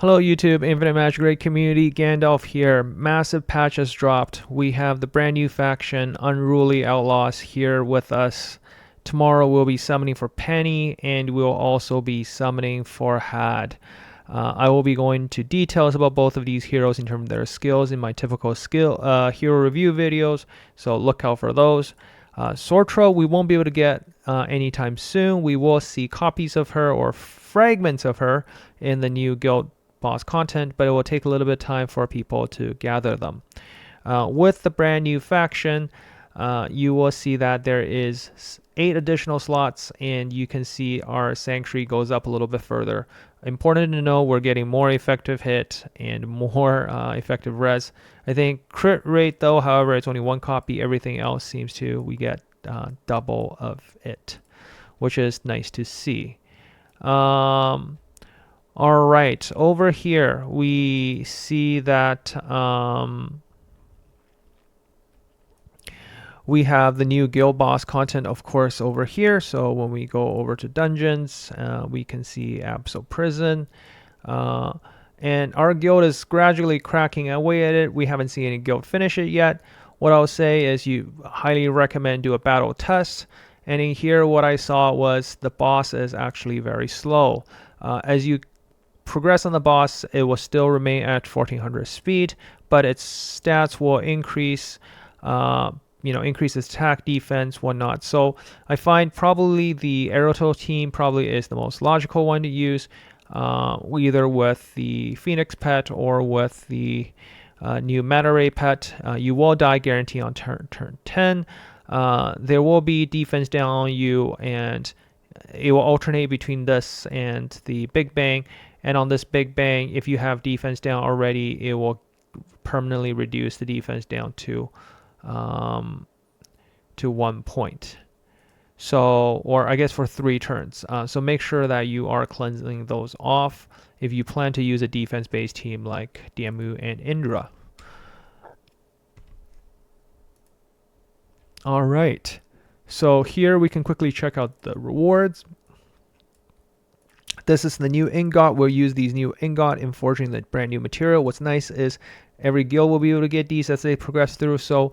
Hello YouTube, Infinite Magicraid community, Gandalf here. Massive patch has dropped. We have the brand new faction, Unruly Outlaws, here with us. Tomorrow we'll be summoning for Penny, and we'll also be summoning for Had. I will be going into details about both of these heroes in terms of their skills in my typical hero review videos, so look out for those. Sortra we won't be able to get anytime soon. We will see copies of her or fragments of her in the new guild boss content, but it will take a little bit of time for people to gather them. With the brand new faction, you will see that there is 8 additional slots, and you can see our sanctuary goes up a little bit further. Important to know, we're getting more effective hit and more effective res. I think crit rate though, however, it's only 1 copy. Everything else seems to, we get double of it, which is nice to see. All right, over here we see that we have the new guild boss content, of course, over here. So when we go over to dungeons, we can see Absol Prison. And our guild is gradually cracking away at it. We haven't seen any guild finish it yet. What I'll say is you highly recommend do a battle test. And in here, what I saw was the boss is actually very slow. As you progress on the boss, it will still remain at 1400 speed, but its stats will increase, increase its attack, defense, whatnot. So I find probably the Aeroto team probably is the most logical one to use, either with the Phoenix pet or with the new Manta Ray pet. You will die guarantee on turn 10. There will be defense down on you, and it will alternate between this and the Big Bang. And on this Big Bang, if you have defense down already, it will permanently reduce the defense down to 1 point. So, or I guess for 3 turns. So make sure that you are cleansing those off if you plan to use a defense-based team like Diamu and Indra. All right. So here we can quickly check out the rewards. This is the new ingot. We'll use these new ingot in forging the brand new material. What's nice is every guild will be able to get these as they progress through, so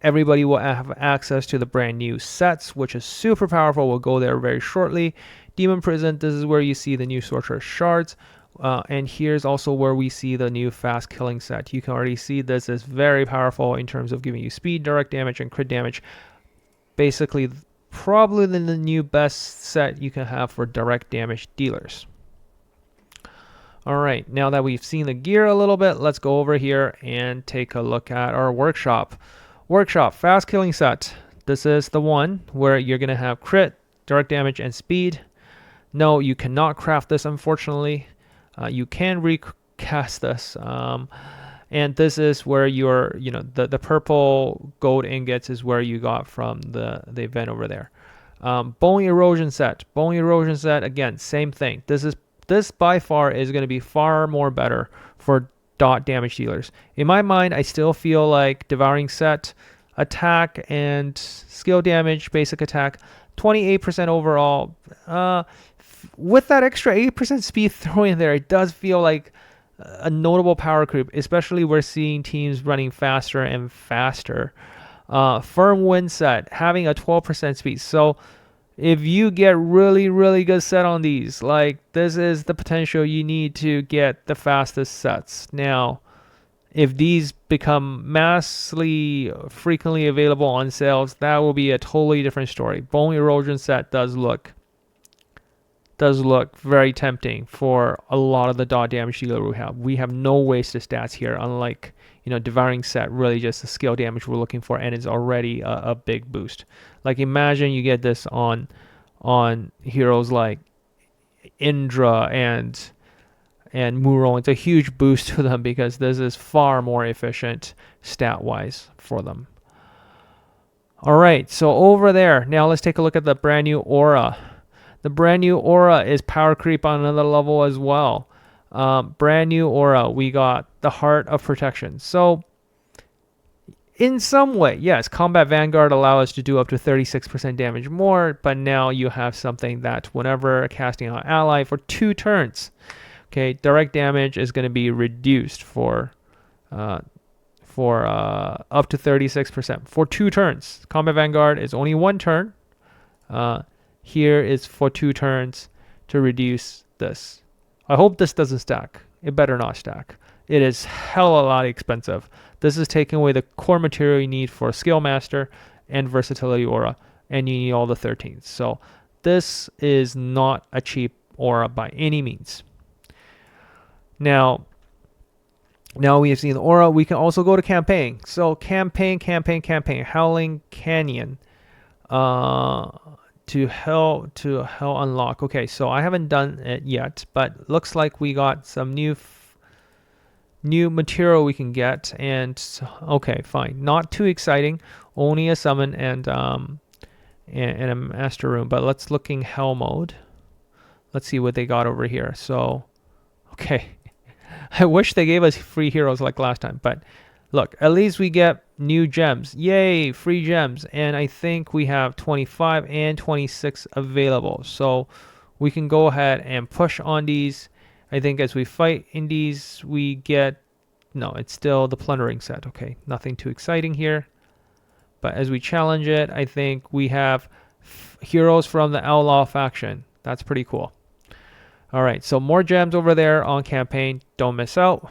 everybody will have access to the brand new sets, which is super powerful. We'll go there very shortly. Demon Prison, this is where you see the new Sorcerer Shards. And here's also where we see the new fast killing set. You can already see this is very powerful in terms of giving you speed, direct damage, and crit damage. Basically, probably the new best set you can have for direct damage dealers. All right, now that we've seen the gear a little bit, let's go over here and take a look at our workshop. Workshop, fast killing set. This is the one where you're gonna have crit, direct damage, and speed. No, you cannot craft this, unfortunately. You can recast this. And this is where your, the purple gold ingots is where you got from the event over there. Bone erosion set. Bone erosion set, again, same thing. This by far is going to be far more better for dot damage dealers. In my mind, I still feel like devouring set, attack and skill damage, basic attack, 28% overall. With that extra 8% speed thrown in there, it does feel like a notable power creep, especially we're seeing teams running faster and faster. Firm wind set, having a 12% speed. So if you get really good set on these, like this is the potential you need to get the fastest sets. Now, if these become massively frequently available on sales, that will be a totally different story. Bone erosion set does look very tempting for a lot of the dot damage dealer we have. We have no wasted stats here, unlike devouring set, really just the skill damage we're looking for, and it's already a big boost. Like imagine you get this on heroes like Indra and Muro. It's a huge boost to them because this is far more efficient stat wise for them. All right, so over there, now let's take a look at the brand new aura. The brand new aura is power creep on another level as well. Brand new aura, we got the Heart of Protection. So in some way, yes, Combat Vanguard allow us to do up to 36% damage more, but now you have something that whenever casting an ally for 2 turns Okay, direct damage is going to be reduced for up to 36% for 2 turns. Combat Vanguard is only 1 turn. Here is for 2 turns to reduce this. I hope this doesn't stack. It better not stack. It is hell a lot expensive. This is taking away the core material you need for Skill Master and Versatility Aura, and you need all the 13s. So this is not a cheap aura by any means. Now we have seen the aura. We can also go to campaign. So campaign. Howling Canyon. To hell unlock. Okay, so I haven't done it yet, but looks like we got some new material we can get. And okay, fine. Not too exciting. Only a summon and a master room. But let's look in hell mode. Let's see what they got over here. So okay. I wish they gave us free heroes like last time, but look, at least we get new gems. Yay, free gems. And I think we have 25 and 26 available. So we can go ahead and push on these. I think as we fight in these, we get, no, it's still the plundering set. Okay, nothing too exciting here. But as we challenge it, I think we have heroes from the Outlaw faction. That's pretty cool. All right, so more gems over there on campaign. Don't miss out.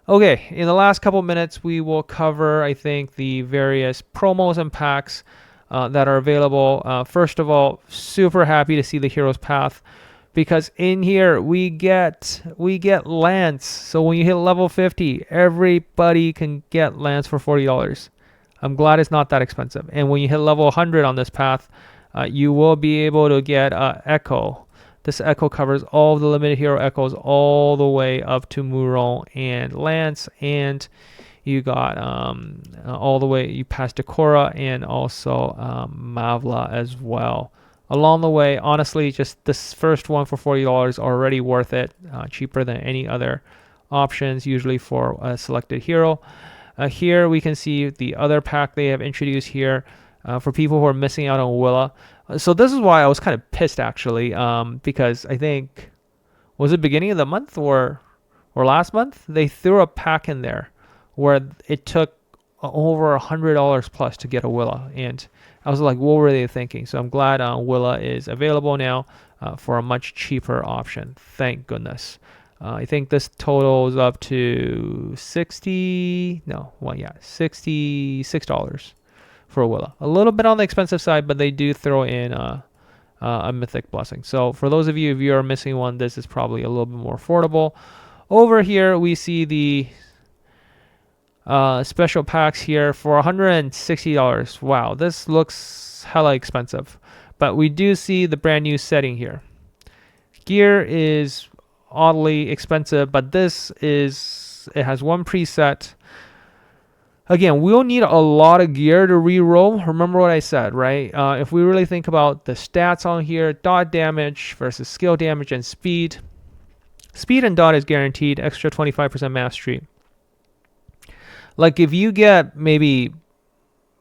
Okay, in the last couple minutes, we will cover, I think, the various promos and packs that are available. First of all, super happy to see the Hero's Path, because in here we get Lance. So when you hit level 50, everybody can get Lance for $40. I'm glad it's not that expensive. And when you hit level 100 on this path, you will be able to get Echo. This Echo covers all the limited hero Echoes all the way up to Muron and Lance, and you got all the way, you passed Decora and also Mavla as well. Along the way, honestly, just this first one for $40 already worth it, cheaper than any other options, usually for a selected hero. Here we can see the other pack they have introduced here for people who are missing out on Willa. So this is why I was kind of pissed, actually, because I think, was it beginning of the month or last month? They threw a pack in there where it took over $100 plus to get a Willa. And I was like, what were they thinking? So I'm glad Willa is available now for a much cheaper option. Thank goodness. I think this totals up to $66 for a Willa. A little bit on the expensive side, but they do throw in a Mythic Blessing. So for those of you, if you are missing one, this is probably a little bit more affordable. Over here, we see the special packs here for $160. Wow, this looks hella expensive. But we do see the brand new setting here. Gear is oddly expensive, but it has one preset. Again, we'll need a lot of gear to reroll. Remember what I said, right? If we really think about the stats on here, dot damage versus skill damage and speed. Speed and dot is guaranteed, extra 25% mastery. Like if you get maybe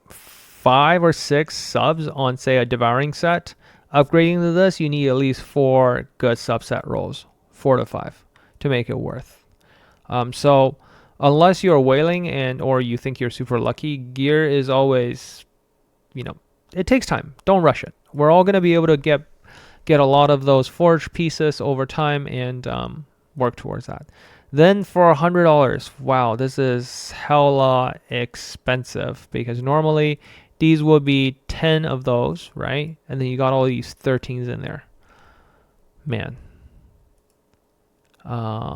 5 or 6 subs on, say, a devouring set, upgrading to this, you need at least 4 good subset rolls, 4 to 5, to make it worth. So unless you're whaling or you think you're super lucky, gear is always, it takes time. Don't rush it. We're all going to be able to get a lot of those forged pieces over time and work towards that. Then for $100, wow, this is hella expensive, because normally these would be 10 of those, right? And then you got all these 13s in there. Man.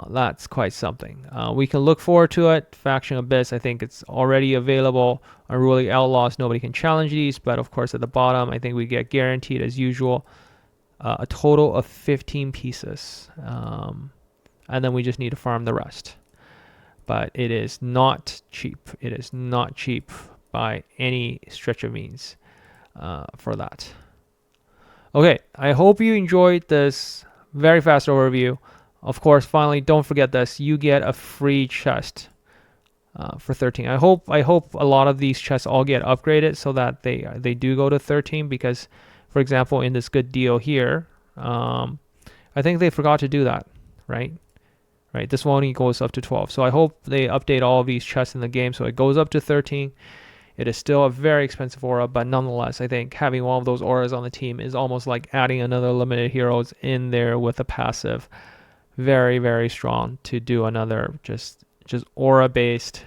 That's quite something. We can look forward to it. Faction Abyss, I think it's already available. Unruly Outlaws, nobody can challenge these, but of course at the bottom, I think we get guaranteed as usual a total of 15 pieces. And then we just need to farm the rest. But it is not cheap. It is not cheap by any stretch of means for that. Okay, I hope you enjoyed this very fast overview. Of course, finally, don't forget this. You get a free chest for 13. I hope a lot of these chests all get upgraded so that they do go to 13, because, for example, in this good deal here, I think they forgot to do that, right? right? This one only goes up to 12. So I hope they update all of these chests in the game so it goes up to 13. It is still a very expensive aura, but nonetheless, I think having all of those auras on the team is almost like adding another limited heroes in there with a passive. Very, very strong to do another just aura based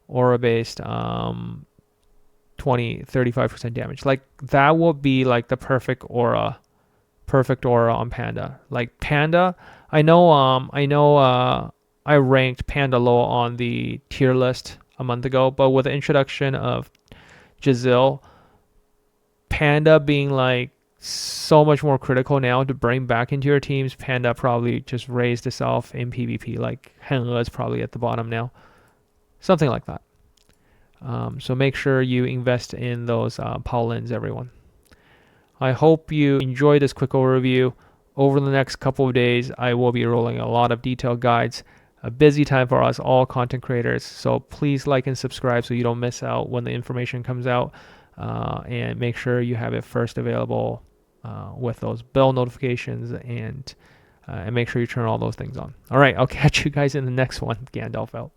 20-35% damage. Like that will be like the perfect aura on Panda. Like Panda, I know I ranked Panda low on the tier list a month ago, but with the introduction of Jazil, Panda being like so much more critical now to bring back into your teams, Panda probably just raised itself in PvP. Like Henle is probably at the bottom now, something like that. So make sure you invest in those Paulins, everyone. I hope you enjoyed this quick overview. Over the next couple of days, I will be rolling a lot of detailed guides. A busy time for us all content creators. So please like and subscribe so you don't miss out when the information comes out. And make sure you have it first available with those bell notifications and make sure you turn all those things on. All right, I'll catch you guys in the next one. Gandalf out.